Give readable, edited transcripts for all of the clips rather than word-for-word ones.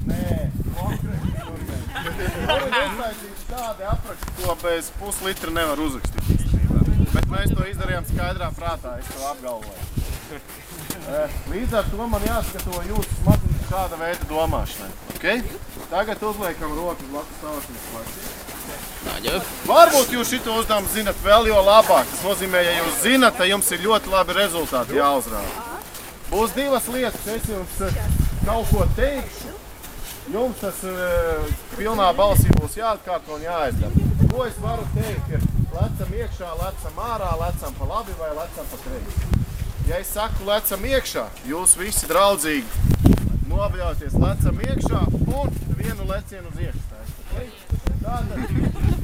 Nē, konkrēti. Tur ir uztaisīts tādi apraksti, ko bez puslitra nevar uzrakstīt īstenībā. Bet mēs to izdarījām skaidrā prātā, es to apgalvoju. Līdz ar to man jāskato jūsu smadzenes šāda veida domāšanai. Okay? Tagad uzliekam roku blakus savasnes plakī. Varbūt jūs šito uzdevumu zinat vēl jo labāk. Tas nozīmē, ja jūs zinat, tad jums ir ļoti labi rezultāti jāuzrāda. Būs divas lietas, es jums kaut ko teikšu. Jums tas pilnā balsī būs jāatkārto un jāizdara. Ko es varu teikt, ir lecam iekšā, lecam ārā, lecam pa labi vai lecam pa kreisi. Ja es saku lecam iekšā, jūs visi draudzīgi nobļauties lecam iekšā un vienu lecienu uz iekšstājas. Okay? Tātad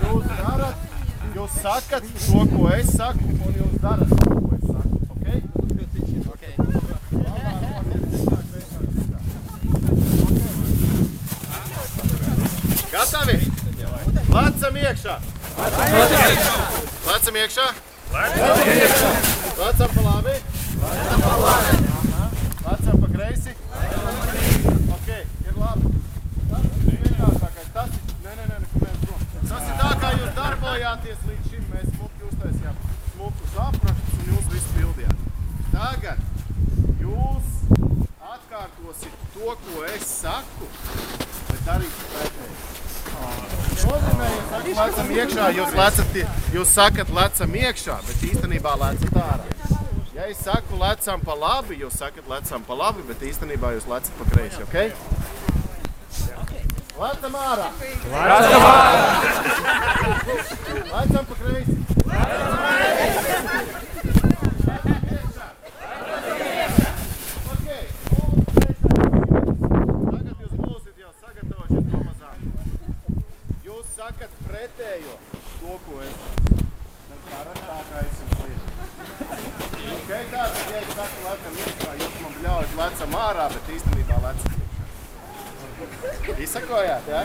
jūs darat, jūs sakat to, ko es saku, un jūs darat to, ko es saku. Okay? Okay. Gatavi? Lecam iekšā! Lecam iekšā! Lecam pa labi! Lecam pa kreisi! Ok, ir labi. Tas ir vienkāršākais. Tas ir tā, kā jūs darbojāties līdz šim. Mēs smuki uztaisījām smukus aprakstus un jūs visu pildījāt. Tagad jūs atkārtosit to, ko es saku, bet darīsiet pretēji. Nozīmē, jūs sakat lecam iekšā, bet īstenībā lecat ārā. Ja es saku lecam pa labi, jūs sakat lecam pa labi, bet īstenībā jūs lecat pa kreisi, ok? Lecam ārā! Lecam ārā! Lecam pa kreisi! Sakat pretējo to, ko es darat tā, kā es jums lieku. Ok, tātad, ja es saku lecam iekšā, jūs man bļaujat lecam ārā, bet īstenībā lecam iekšā. Izsakojāt, jā?